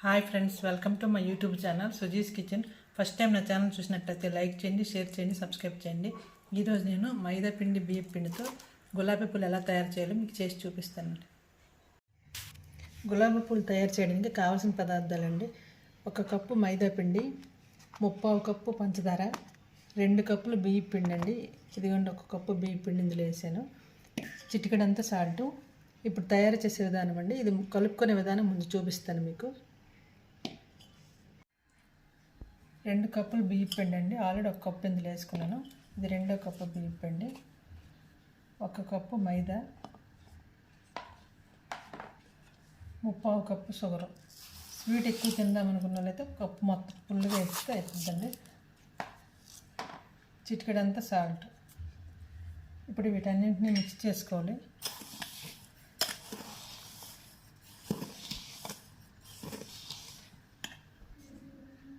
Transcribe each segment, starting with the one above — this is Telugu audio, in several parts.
Hi friends, welcome to my YouTube channel Suji's kitchen. First time నా ఛానల్ చూసినట్లయితే లైక్ చేయండి, షేర్ చేయండి, సబ్స్క్రైబ్ చేయండి. ఈరోజు నేను మైదా పిండి, బియ్యం పిండితో గులాబీ పూలు ఎలా తయారు చేయాలో మీకు చేసి చూపిస్తానండి. గులాబీ పూలు తయారు చేయడానికి కావాల్సిన పదార్థాలండి: 1 కప్పు మైదా పిండి, 1/2 కప్పు పంచదార, 2 కప్పులు బియ్యం పిండి అండి. ఇదిగోండి 1 కప్పు బియ్యం పిండి ఇందులో వేసాను, చిటికెడంతా సాల్టు. ఇప్పుడు తయారు చేసే విధానం అండి. ఇది కలుపుకునే విధానం ముందు చూపిస్తాను మీకు. 2 కప్పులు బియ్యం పిండి అండి. ఆల్రెడీ 1 కప్పు ఇందులో వేసుకున్నాను. ఇది 2వ కప్పు బియ్యం పిండి, 1 కప్పు మైదా, 1/2 కప్పు షుగరు. స్వీట్ ఎక్కువ తిందాం అనుకున్న వాళ్ళైతే కప్పు మొత్తం ఫుల్గా వేస్తే అవుతుందండి. చిటికెడంతా సాల్ట్. ఇప్పుడు వీటన్నింటినీ మిక్స్ చేసుకోవాలి.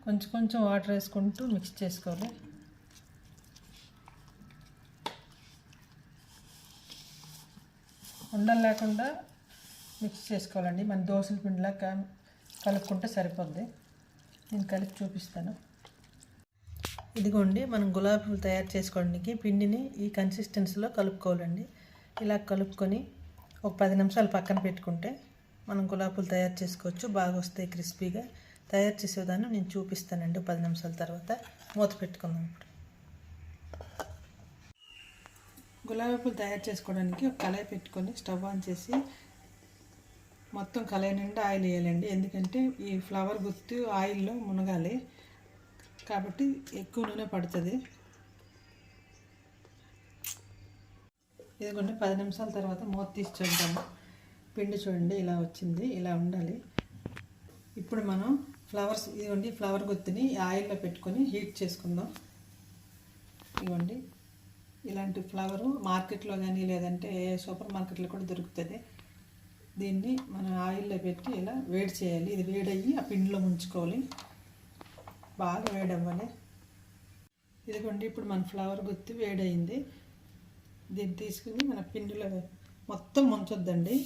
కొంచెం కొంచెం వాటర్ వేసుకుంటూ మిక్స్ చేసుకోవాలి. ఉండలు లేకుండా మిక్స్ చేసుకోవాలండి. మన దోశల పిండిలా కలుపుకుంటే సరిపోద్ది. నేను కలిపి చూపిస్తాను. ఇదిగోండి, మనం గులాబీ పూలు తయారు చేసుకోవడానికి పిండిని ఈ కన్సిస్టెన్సీలో కలుపుకోవాలండి. ఇలా కలుపుకొని ఒక 10 నిమిషాలు పక్కన పెట్టుకుంటే మనం గులాబీ పూలు తయారు చేసుకోవచ్చు. బాగా వస్తాయి క్రిస్పీగా. తయారు చేసే విధానం నేను చూపిస్తానండి. 10 నిమిషాల తర్వాత మూత పెట్టుకుందాం. ఇప్పుడు గులాబీ పూలు తయారు చేసుకోవడానికి ఒక కళాయి పెట్టుకొని స్టవ్ ఆన్ చేసి మొత్తం కళాయి నిండా ఆయిల్ వేయాలండి. ఎందుకంటే ఈ ఫ్లవర్ గుర్తు ఆయిల్లో మునగాలి కాబట్టి ఎక్కువ నూనె పడుతుంది. ఇదిగోండి 10 నిమిషాల తర్వాత మూత తీసి చూద్దాము. పిండి చూడండి ఇలా వచ్చింది, ఇలా ఉండాలి. ఇప్పుడు మనం ఫ్లవర్స్, ఇదిగోండి ఫ్లవర్ గుత్తిని ఆయిల్లో పెట్టుకొని హీట్ చేసుకుందాం. ఇదిగోండి ఇలాంటి ఫ్లవరు మార్కెట్లో కానీ లేదంటే సూపర్ మార్కెట్లో కూడా దొరుకుతుంది. దీన్ని మనం ఆయిల్లో పెట్టి ఇలా వేడి చేయాలి. ఇది వేడయ్యి ఆ పిండిలో ముంచుకోవాలి. బాగా వేడవ్వాలి. ఇదిగోండి ఇప్పుడు మన ఫ్లవర్ గుత్తి వేడయింది. దీన్ని తీసుకుని మన పిండిలో మొత్తం ముంచొద్దండి.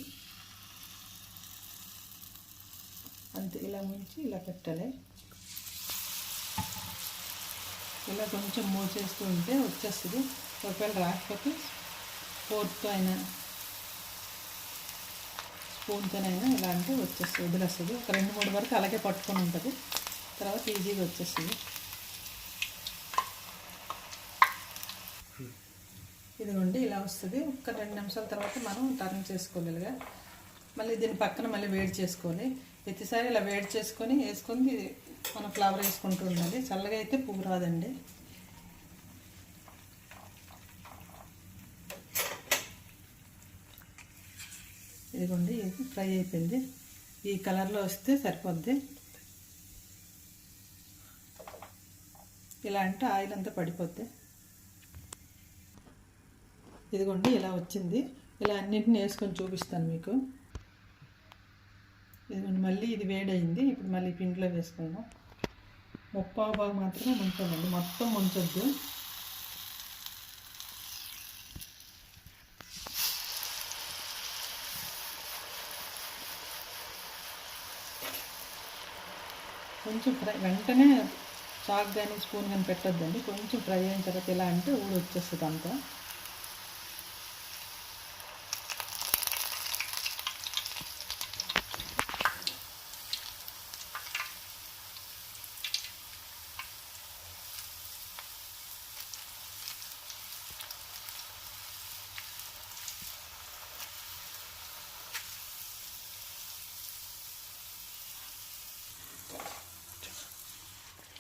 అంతే, ఇలా ముంచి ఇలా పెట్టాలి. ఇలా కొంచెం మూసేస్తూ ఉంటే వచ్చేస్తుంది. ఒకవేళ రాకపోతే ఫోర్క్తో అయినా స్పూన్తోనైనా ఇలా అంటే వచ్చేస్తుంది, వదిలేస్తుంది. ఒక 2-3 వరకు అలాగే పట్టుకొని ఉంటుంది, తర్వాత ఈజీగా వచ్చేస్తుంది. ఇదిగోండి ఇలా వస్తుంది. ఒక 2 నిమిషాల తర్వాత మనం టర్న్ చేసుకోవాలి. ఇలాగా మళ్ళీ దీని పక్కన మళ్ళీ వేడి చేసుకోవాలి. ప్రతిసారి ఇలా వేడి చేసుకొని వేసుకొని మనం ఫ్లవర్ వేసుకుంటూ ఉండాలి. చల్లగా అయితే పువ్వు రాదండి. ఇదిగోండి ఇది ఫ్రై అయిపోయింది. ఈ కలర్లో వస్తే సరిపోద్ది. ఇలా అంటే ఆయిల్ అంతా పడిపోద్ది. ఇదిగోండి ఇలా వచ్చింది. ఇలా అన్నింటినీ వేసుకొని చూపిస్తాను మీకు. ఇదిగోండి మళ్ళీ ఇది వేడయింది. ఇప్పుడు మళ్ళీ పిండిలో వేసుకుందాం. 1/2 భాగం మాత్రమే ముంచాలండి, మొత్తం ముంచొద్దు. కొంచెం ఫ్రై, వెంటనే చాక్ కానీ స్పూన్ కానీ పెట్టొద్దండి. కొంచెం ఫ్రై అయిన తర్వాత ఇలా అంటే ఊడి వచ్చేస్తుంది అంతా.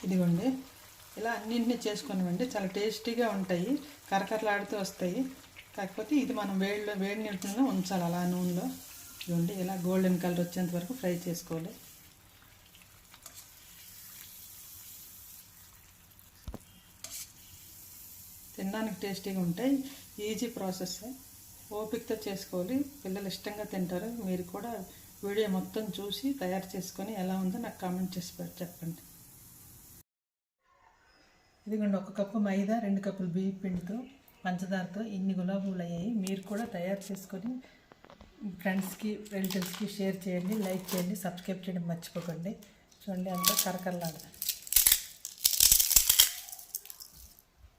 ఇదిగోండి ఇలా అన్నింటినీ చేసుకున్నామండి. చాలా టేస్టీగా ఉంటాయి, కరకరలాడుతూ వస్తాయి. కాకపోతే ఇది మనం వేడి నీటిలో ఉంచాలి, అలా నూనెలో. ఇదిగోండి ఇలా గోల్డెన్ కలర్ వచ్చేంత వరకు ఫ్రై చేసుకోవాలి. తినడానికి టేస్టీగా ఉంటాయి. ఈజీ ప్రాసెస్, ఓపికతో చేసుకోవాలి. పిల్లలు ఇష్టంగా తింటారు. మీరు కూడా వీడియో మొత్తం చూసి తయారు చేసుకొని ఎలా ఉందో నాకు కామెంట్ చేసి చెప్పండి. ఇదిగోండి 1 కప్పు మైదా, 2 కప్పులు బియ్యం పిండితో పంచదారతో ఇన్ని గులాబీ పూలు అయ్యాయి. మీరు కూడా తయారు చేసుకొని ఫ్రెండ్స్కి రిలేటివ్స్కి షేర్ చేయండి, లైక్ చేయండి, సబ్స్క్రైబ్ చేయడం మర్చిపోకండి. చూడండి అంతా కరకరలాగా